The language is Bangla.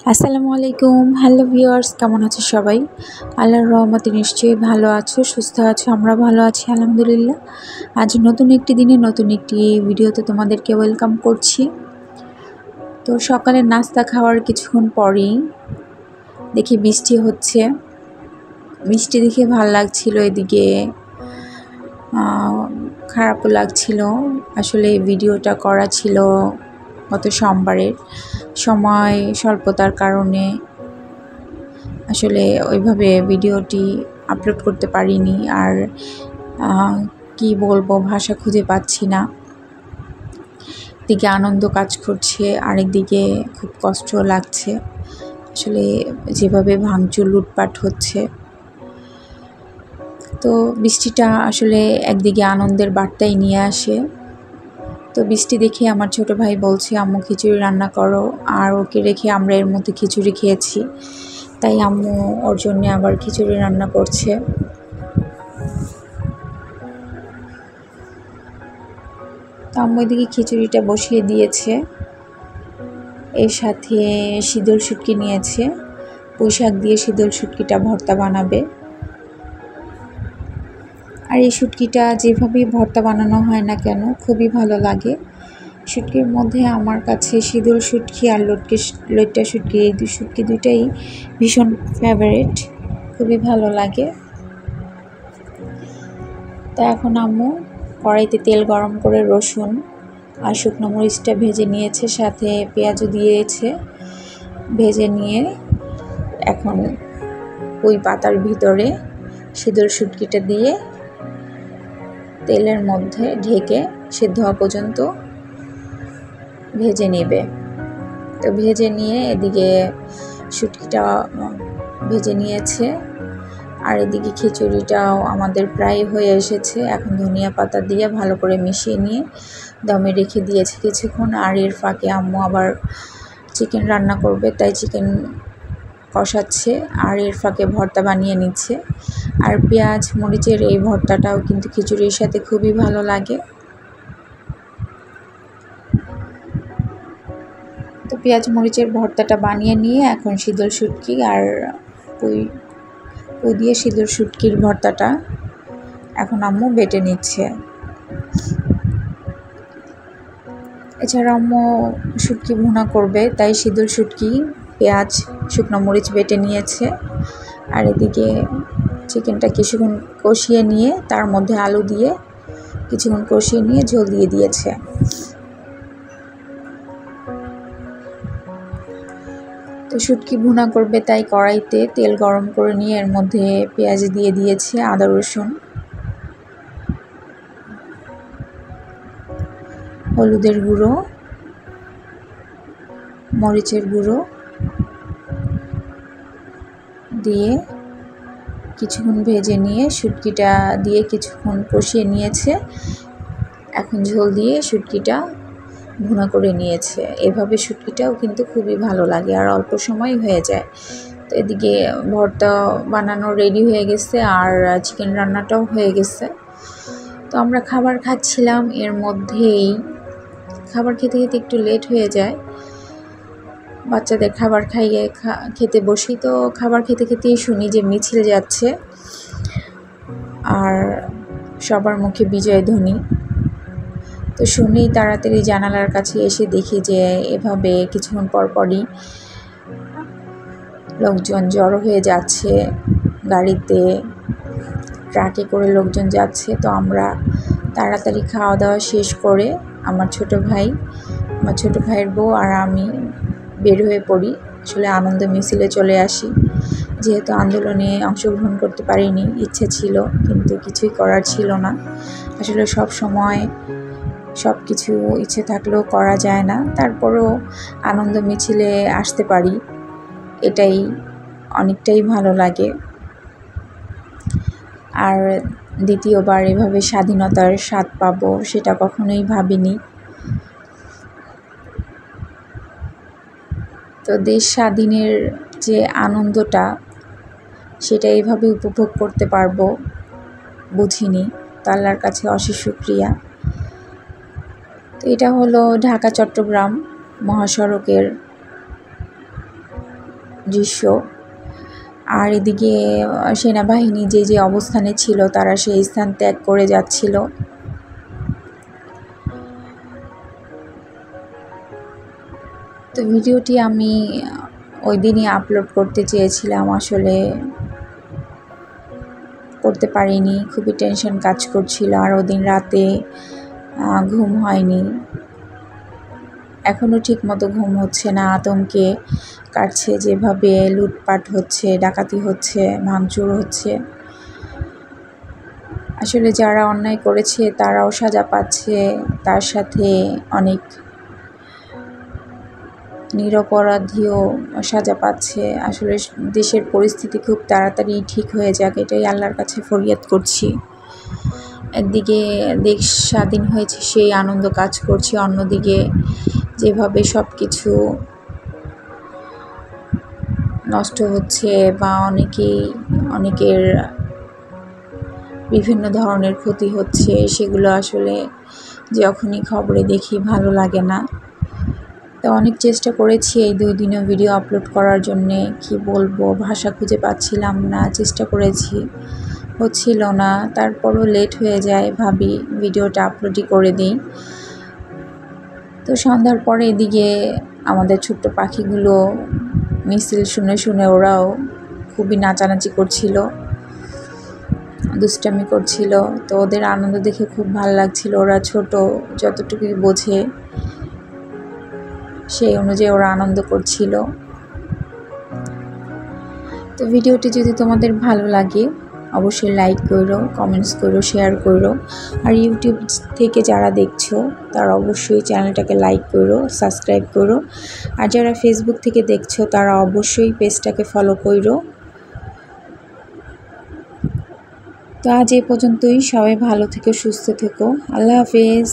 আসসালামু আলাইকুম। হ্যালো ভিউয়ার্স, কেমন আছো সবাই? আল্লাহর রহমতে নিশ্চয়ই ভালো আছো, সুস্থ আছো। আমরা ভালো আছি আলহামদুলিল্লাহ। আজ নতুন একটি দিনে নতুন একটি ভিডিওতে তোমাদেরকে ওয়েলকাম করছি। তো সকালে নাস্তা খাওয়ার কিছুক্ষণ পরেই দেখি বৃষ্টি হচ্ছে। বৃষ্টি দেখে ভালো লাগছিল, এদিকে খারাপও লাগছিল। আসলে ভিডিওটা করা ছিল গত সোমবারের, সময় স্বল্পতার কারণে আসলে ওইভাবে ভিডিওটি আপলোড করতে পারিনি। আর কি বলবো, ভাষা খুঁজে পাচ্ছি না। একদিকে আনন্দ কাজ করছে, আরেকদিকে খুব কষ্ট লাগছে। আসলে যেভাবে ভাঙচুর লুটপাট হচ্ছে, তো বৃষ্টিটা আসলে একদিকে আনন্দের বার্তাই নিয়ে আসে। তো বৃষ্টি দেখে আমার ছোট ভাই বলছে, আম্মু খিচুড়ি রান্না করো। আর ওকে রেখে আমরা এর মধ্যে খিচুড়ি খেয়েছি, তাই আম্মু ওর জন্য আবার খিচুড়ি রান্না করছে। তো আম্মু এদিকে খিচুড়িটা বসিয়ে দিয়েছে, এর সাথে শীতল শুটকি নিয়েছে। পুঁই শাক দিয়ে শীতল শুটকিটা ভর্তা বানাবে। আর এই শুটকিটা যেভাবেই ভর্তা বানানো হয় না কেন, খুবই ভালো লাগে। শুটকির মধ্যে আমার কাছে শীতল শুটকি আর লইট্টা শুটকি, এই শুটকি দুইটাই ভীষণ ফেভারিট, খুবই ভালো লাগে। তা এখন আম্মু কড়াইতে তেল গরম করে রসুন আর শুকনো মরিচটা ভেজে নিয়েছে, সাথে পেঁয়াজও দিয়েছে। ভেজে নিয়ে এখন ওই পাতার ভিতরে শীতল শুটকিটা দিয়ে তেলের মধ্যে ঢেকে সিদ্ধ হওয়া পর্যন্ত ভেজে নেবে। তো ভেজে নিয়ে এদিকে শুটকিটা ভেজে নিয়েছে, আর এদিকে খিচুড়িটাও আমাদের প্রায় হয়ে এসেছে। এখন ধনিয়া পাতা দিয়ে ভালো করে মিশিয়ে নিয়ে দমে রেখে দিয়েছে কিছুক্ষণ। আর এর ফাঁকে আম্মু আবার চিকেন রান্না করবে, তাই চিকেন কষাচ্ছে আর এর ফাঁকে ভর্তা বানিয়ে নিচ্ছে। আর পেঁয়াজ মরিচের এই ভর্তাটাও কিন্তু খিচুড়ির সাথে খুবই ভালো লাগে। তো পেঁয়াজ মরিচের ভর্তাটা বানিয়ে নিয়ে এখন শীতল শুটকি আর পুঁই দিয়ে শীতল শুটকির ভর্তাটা এখন আম্মু বেটে নিচ্ছে। এছাড়া আম্মু শুটকি ভুনা করবে, তাই শীতল শুটকি, পেঁয়াজ, শুকনো মরিচ বেটে নিয়েছে। আর এদিকে চিকেনটা কিছুক্ষণ কষিয়ে নিয়ে তার মধ্যে আলু দিয়ে কিছুক্ষণ কষিয়ে নিয়ে ঝোল দিয়ে দিয়েছে। তো শুটকি ভুনা করবে, তাই কড়াইতে তেল গরম করে নিয়ে এর মধ্যে পেঁয়াজ দিয়ে দিয়েছে, আদা রসুন, হলুদের গুঁড়ো, মরিচের গুঁড়ো দিয়ে কিছুক্ষণ ভেজে নিয়ে শুটকিটা দিয়ে কিছুক্ষণ কষিয়ে নিয়েছে। এখন ঝোল দিয়ে শুটকিটা ভুনা করে নিয়েছে। এভাবে শুটকিটাও কিন্তু খুবই ভালো লাগে আর অল্প সময় হয়ে যায়। তো এদিকে ভর্তা বানানো রেডি হয়ে গেছে আর চিকেন রান্নাটাও হয়ে গেছে। তো আমরা খাবার খাচ্ছিলাম, এর মধ্যেই খাবার খেতে খেতে একটু লেট হয়ে যায়। বাচ্চাদের খাবার খাইয়ে খেতে বসি, তো খাবার খেতে খেতেই শুনি যে মিছিল যাচ্ছে আর সবার মুখে বিজয় ধ্বনি। তো শুনেই তাড়াতাড়ি জানালার কাছে এসে দেখি যে এভাবে কিছুক্ষণ পরপরই লোকজন জড়ো হয়ে যাচ্ছে, গাড়িতে ট্রাকে করে লোকজন যাচ্ছে। তো আমরা তাড়াতাড়ি খাওয়া দাওয়া শেষ করে আমার ছোট ভাইয়ের বউ আর আমি বের হয়ে পড়ি। আসলে আনন্দ মিছিলে চলে আসি, যেহেতু আন্দোলনে অংশগ্রহণ করতে পারিনি। ইচ্ছে ছিল, কিন্তু কিছুই করার ছিল না। আসলে সব সময় সব কিছু ইচ্ছে থাকলেও করা যায় না, তারপরও আনন্দ মিছিলে আসতে পারি, এটাই অনেকটাই ভালো লাগে। আর দ্বিতীয়বার এভাবে স্বাধীনতার স্বাদ পাবো সেটা কখনোই ভাবিনি। তো দেশ স্বাধীনের যে আনন্দটা, সেটা এইভাবে উপভোগ করতে পারবো বুঝিনি। তো আল্লাহর কাছে অশেষ শুকরিয়া। তো এটা হলো ঢাকা চট্টগ্রাম মহাসড়কের দৃশ্য। আর এদিকে সেনাবাহিনী যে যে অবস্থানে ছিল তারা সেই স্থান ত্যাগ করে যাচ্ছিল। তো ভিডিওটি আমি ওই দিনই আপলোড করতে চেয়েছিলাম, আসলে করতে পারিনি, খুবই টেনশন কাজ করছিল। আর ওদিন রাতে ঘুম হয়নি, এখনও ঠিক মতো ঘুম হচ্ছে না, আতঙ্কে কাটছে। যেভাবে লুটপাট হচ্ছে, ডাকাতি হচ্ছে, ভাঙচুর হচ্ছে, আসলে যারা অন্যায় করেছে তারাও সাজা পাচ্ছে, তার সাথে অনেক নিরপরাধীও সাজা পাচ্ছে। আসলে দেশের পরিস্থিতি খুব তাড়াতাড়ি ঠিক হয়ে যাক, এটাই আল্লাহর কাছে ফরিয়াদ করছি। একদিকে দেশ স্বাধীন হয়েছে সেই আনন্দ কাজ করছে, অন্যদিকে যেভাবে সব কিছু নষ্ট হচ্ছে বা অনেকের বিভিন্ন ধরনের ক্ষতি হচ্ছে, সেগুলো আসলে যখনই খবরে দেখি ভালো লাগে না। তো অনেক চেষ্টা করেছি এই 2 দিনে ভিডিও আপলোড করার জন্যে, কি বলবো, ভাষা খুঁজে পাচ্ছিলাম না। চেষ্টা করেছি, হচ্ছিল না, তারপরও লেট হয়ে যায়, ভাবি ভিডিওটা আপলোডই করে দিই। তো সন্ধ্যার পরে এদিকে আমাদের ছোট্ট পাখিগুলো মিছিল শুনে শুনে ওরাও খুবই নাচানাচি করছিল, দুষ্টামি করছিল। তো ওদের আনন্দ দেখে খুব ভালো লাগছিল। ওরা ছোট, যতটুকু বোঝে সেই অনুযায়ী ওরা আনন্দ করছিল। তো ভিডিওটি যদি তোমাদের ভালো লাগে অবশ্যই লাইক করো, কমেন্টস করো, শেয়ার করো। আর ইউটিউব থেকে যারা দেখছো তারা অবশ্যই চ্যানেলটাকে লাইক করো, সাবস্ক্রাইব করো। আর যারা ফেসবুক থেকে দেখছো তারা অবশ্যই পেজটাকে ফলো করো। তো আজ এই পর্যন্তই, সবাই ভালো থেকো, সুস্থ থেকো, আল্লাহ হাফেজ।